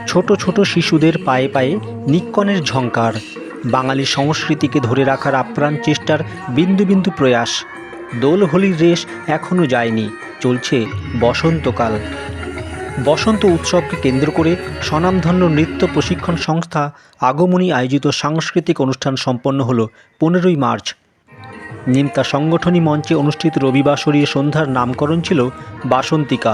ছোট ছোট শিশুদের পায়ে পায়ে নিক্কণের ঝংকার, বাঙালি সংস্কৃতিকে ধরে রাখার আপ্রাণ চেষ্টার বিন্দু বিন্দু প্রয়াস। দোল হোলির রেশ এখনও যায়নি, চলছে বসন্তকাল। বসন্ত উৎসবকে কেন্দ্র করে স্বনামধন্য নৃত্য প্রশিক্ষণ সংস্থা আগমনী আয়োজিত সাংস্কৃতিক অনুষ্ঠান সম্পন্ন হল 15ই মার্চ। নিমতা সংগঠনী মঞ্চে অনুষ্ঠিত রবিবাসরী সন্ধ্যার নামকরণ ছিল বাসন্তিকা।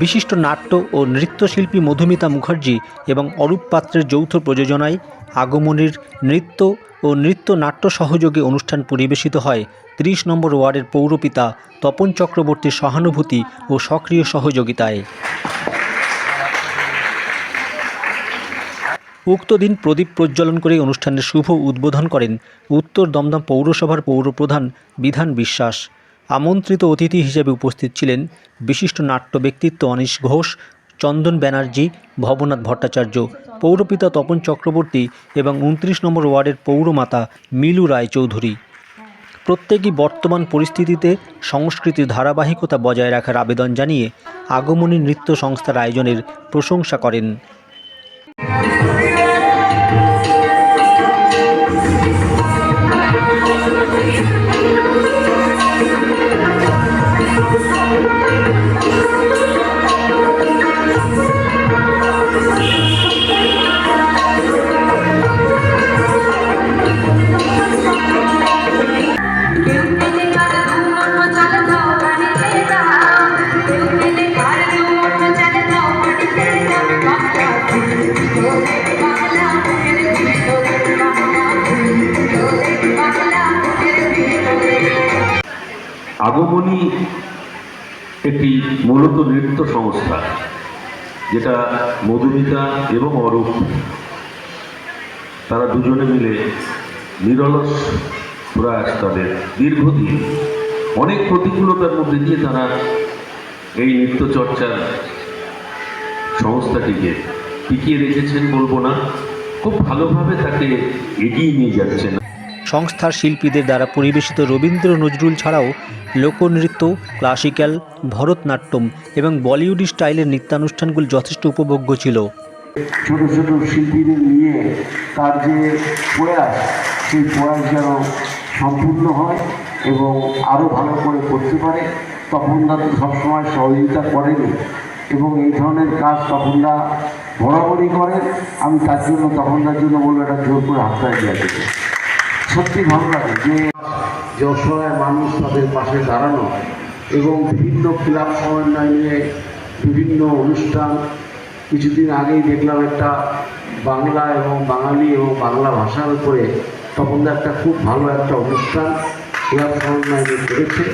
বিশিষ্ট নাট্য ও নৃত্যশিল্পী মধুমিতা মুখার্জি এবং অরূপ পাত্রের যৌথ প্রযোজনায় আগমনীর নৃত্য ও নৃত্যনাট্য সহযোগে অনুষ্ঠান পরিবেশিত হয় 30 নম্বর ওয়ার্ডের পৌরপিতা তপন চক্রবর্তীর সহানুভূতি ও সক্রিয় সহযোগিতায়। উক্ত দিন প্রদীপ প্রজ্বলন করে অনুষ্ঠানের শুভ উদ্বোধন করেন উত্তর দমদম পৌরসভার পৌরপ্রধান বিধান বিশ্বাস। আমন্ত্রিত অতিথি হিসেবে উপস্থিত ছিলেন বিশিষ্ট নাট্য ব্যক্তিত্ব অনিশ ঘোষ, চন্দন ব্যানার্জি, ভবনাথ ভট্টাচার্য, পৌরপিতা তপন চক্রবর্তী এবং 29 নম্বর ওয়ার্ডের পৌরমাতা মিলু রায়চৌধুরী। প্রত্যেকেই বর্তমান পরিস্থিতিতে সংস্কৃতির ধারাবাহিকতা বজায় রাখার আবেদন জানিয়ে আগমনী নৃত্য সংস্থার আয়োজনের প্রশংসা করেন। আগমনী একটি মূলত নৃত্য সংস্থা, যেটা মধুমিতা এবং অরূপ তারা দুজনে মিলে নিরলস প্রয়াস, তাদের দীর্ঘদিন অনেক প্রতিকূলতার মধ্যে দিয়ে তারা এই নৃত্য চর্চার সংস্থাটিকে টিকিয়ে রেখেছেন বলবো না, খুব ভালোভাবে তাকে এগিয়ে নিয়ে যাচ্ছেন। সংস্থার শিল্পীদের দ্বারা পরিবেশিত রবীন্দ্র নজরুল ছাড়াও লোকনৃত্য, ক্লাসিক্যাল, ভরতনাট্যম এবং বলিউডি স্টাইলের নৃত্যানুষ্ঠানগুলি যথেষ্ট উপভোগ্য ছিল। ছোট ছোট শিল্পীদের নিয়ে তার যে প্রয়াস, সেই প্রয়াস যেন সম্পূর্ণ হয় এবং আরও ভালো করে করতে পারে। তপনদা তো সবসময় সহযোগিতা করেনি এবং এই ধরনের কাজ তপনদা বরাবরই করেন। আমি তার জন্য তপনদার জন্য বলবো এটা জোর করে হাততালি দেওয়া যেতে। সত্যি ভালো লাগে যে অসহায় মানুষ তাদের পাশে দাঁড়ানো এবং বিভিন্ন ক্লাব সমন্বয় নিয়ে বিভিন্ন অনুষ্ঠান। কিছুদিন আগেই দেখলাম একটা বাংলা এবং বাঙালি এবং বাংলা ভাষার উপরে তপনদা একটা খুব ভালো একটা অনুষ্ঠান ক্লাব সমন্বয় নিয়ে করেছে।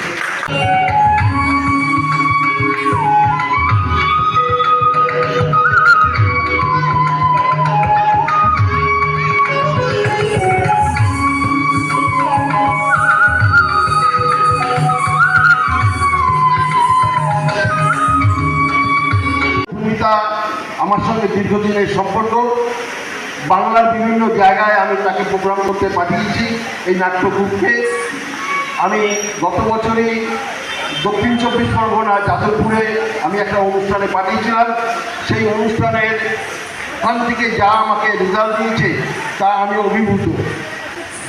আমার সঙ্গে দীর্ঘদিনের সম্পর্ক, বাংলার বিভিন্ন জায়গায় আমি তাকে প্রোগ্রাম করতে পাঠিয়েছি। এই নাট্যগ্রুপকে আমি গত বছরই দক্ষিণ 24 পরগনা যাদবপুরে আমি একটা অনুষ্ঠানে পাঠিয়েছিলাম। সেই অনুষ্ঠানের ওখান থেকে যা আমাকে রেজাল্ট দিয়েছে তা আমি অভিভূত।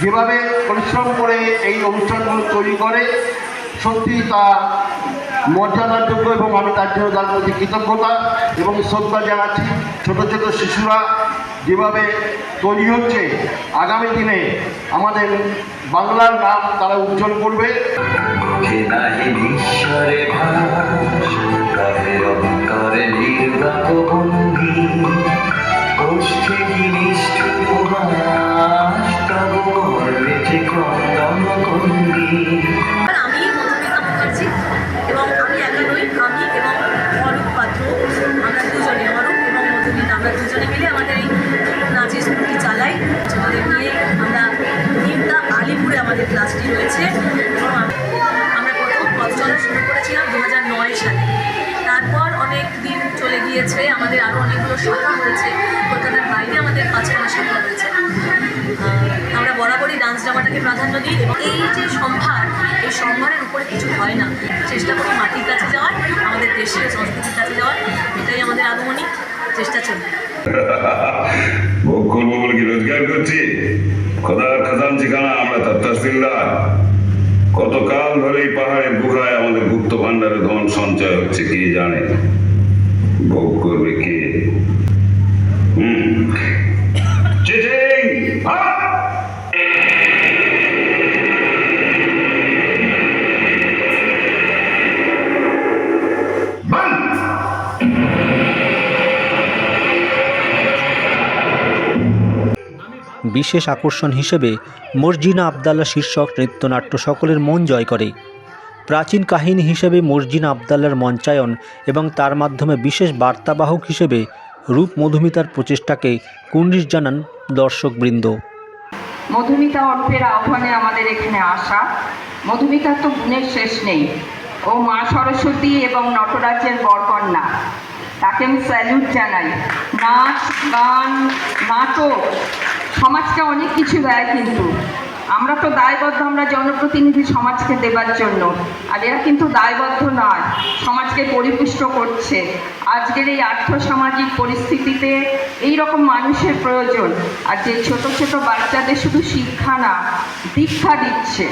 যেভাবে পরিশ্রম করে এই অনুষ্ঠানগুলো তৈরি করে সত্যি তা মর্যাদার যোগ্য এবং আমি তার জন্য তার প্রতি কৃতজ্ঞতা এবং শ্রদ্ধা জানাচ্ছি। ছোট ছোট শিশুরা যেভাবে তৈরি হচ্ছে, আগামী দিনে আমাদের বাংলার নাম তারা উজ্জ্বল করবে। এবং আমি একা নই, আমি এবং অরূপ পাত্র, আমরা দুজনে, অরূপ এবং মধুমিতা, আমরা দুজনে মিলে আমাদের এই নাচের স্কুলটি চালাই। ছোটদের নিয়ে আমরা নিমতা আলিপুরে আমাদের ক্লাসটি রয়েছে এবং আমরা প্রথম পথ চলা শুরু করেছিলাম 2009 সালে। তারপর অনেক দিন চলে গিয়েছে, আমাদের আরও অনেকগুলো শাখা হয়েছে, কলকাতার বাইরে আমাদের 5খানা শাখা রয়েছে। আমরা বরাবরই ডান্স ড্রামাটাকে প্রাধান্য দিই এবং এই যে সম্ভার, এই সম্মানের উপরে কিছু হয় না। চেষ্টা করি মাটির কাছে যাওয়ার, আমাদের দেশের সংস্কৃতির কাছে যাওয়ার, এটাই আমাদের আগমনী চেষ্টা চলবে। বকুল বকুল কি রোজগার করছি? খোদার খাজান ঠিকানা আমরা তার তহসিলদার। কতকাল ধরে এই পাহাড়ের গুহায় আমাদের গুপ্ত ভান্ডারে ধন সঞ্চয় হচ্ছে কে জানে। ভোগ করবে কে? চিটিং! বিশেষ আকর্ষণ হিসেবে মর্জিনা আবদাল্লা শীর্ষক নৃত্যনাট্য সকলের মন জয় করে। প্রাচীন কাহিনী হিসেবে মর্জিনা আবদাল্লার মঞ্চায়ন এবং তার মাধ্যমে বিশেষ বার্তাবাহক হিসেবে রূপ মধুমিতার প্রচেষ্টাকে কুর্নিশ জানান দর্শকবৃন্দ। মধুমিতা অর্পের আহ্বানে আমাদের এখানে আসা। মধুমিতার তো গুণের শেষ নেই। ও মা সরস্বতী এবং নটরাজ্যের বরকন্যা, তাকে আমি স্যালুট জানাই। নাচ, গান, নাটক সমাজকে অনেক কিছু দেয়, কিন্তু আমরা তো দায়বদ্ধ, আমরা জনপ্রতিনিধি সমাজকে দেবার জন্য, আর এরা কিন্তু দায়বদ্ধ নয়, সমাজকে পরিপুষ্ট করছে। আজকের এই আর্থসামাজিক পরিস্থিতিতে এই রকম মানুষের প্রয়োজন, আর যে ছোট ছোট বাচ্চাদের শুধু শিক্ষা না, দীক্ষা দিচ্ছে।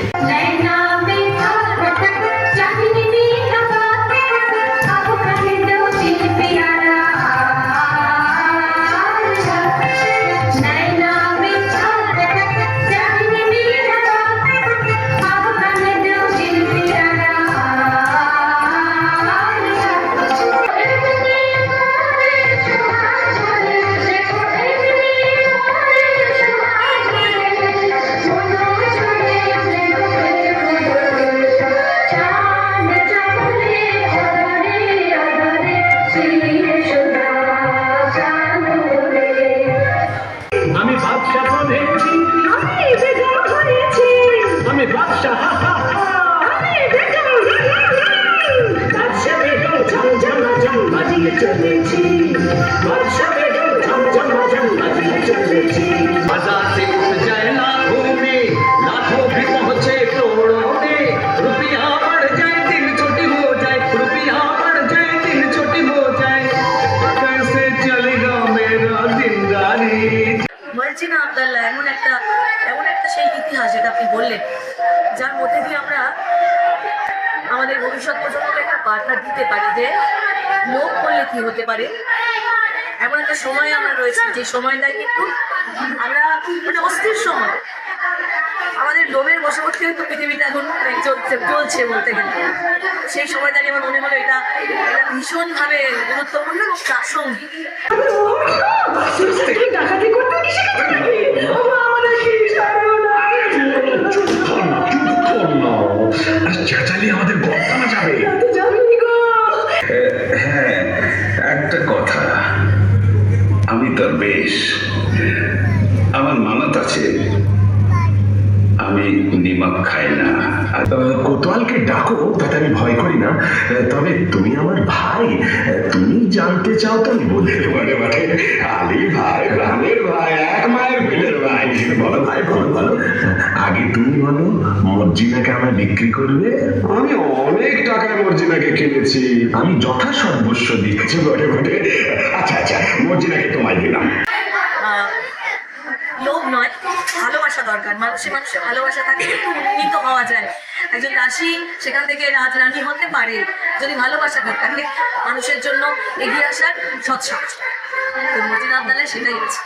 মর্জিনা আবদাল্লা এমন একটা সেই ইতিহাস, যেটা আপনি বললেন, যার মধ্যে দিয়ে আমরা আমাদের ভবিষ্যৎ প্রজন্মকে একটা বার্তা দিতে পারি যে লোভ করলে কি হতে পারে। এমন একটা সময় আমরা রয়েছি, যে সময়টায় কিন্তু আমরা অস্থির সময়, আমাদের লোভের বশবর্তী হয়তো পৃথিবীটা এখন চলছে বলতে গেলে। সেই সময়টাকে আমার মনে হলো এটা ভীষণভাবে গুরুত্বপূর্ণ এবং প্রাসঙ্গিক। আমাদের বর্তমানে যাবে। হ্যাঁ, একটা কথা, আমি তার বেশ, আমার মানত আছে, আমি নিমক খাই না। কোতোয়ালকে ডাকো, তাতে আমি ভয় করি না। তবে তুমি আমার ভাই, তুমি জানতে চাও তো আমি বলতে পারে বটে। আলী ভাই, প্রাণের ভাই, এক মায়ের পেটের ভাই। বলো ভাই, বলো বলো, আগে তুমি বলো, মর্জিনাকে আমার বিক্রি করবে? আমি অনেক টাকায় মর্জিনাকে কিনেছি, আমি যথাসর্বস্ব দিয়েছি বটে বটে। আচ্ছা আচ্ছা, মর্জিনাকে তোমায় দিলাম। লোভ নয়, ভালোবাসা দরকার। মানুষে ভালোবাসা থাকে কিন্তু উন্নীত হওয়া যায়। একজন দাসী সেখান থেকে রাজরানী হতে পারে যদি ভালোবাসা থাকে, মানুষের জন্য এগিয়ে আসার সৎসাহস। তো মর্জিনা আবদাল্লা সেটাই হচ্ছে।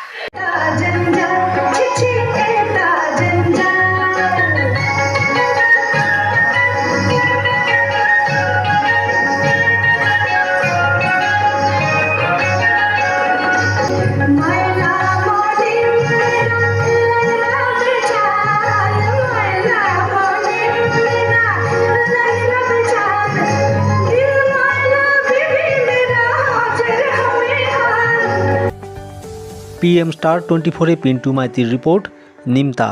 PM Star 24-এ পিন্টু মাইতির রিপোর্ট, নিমতা।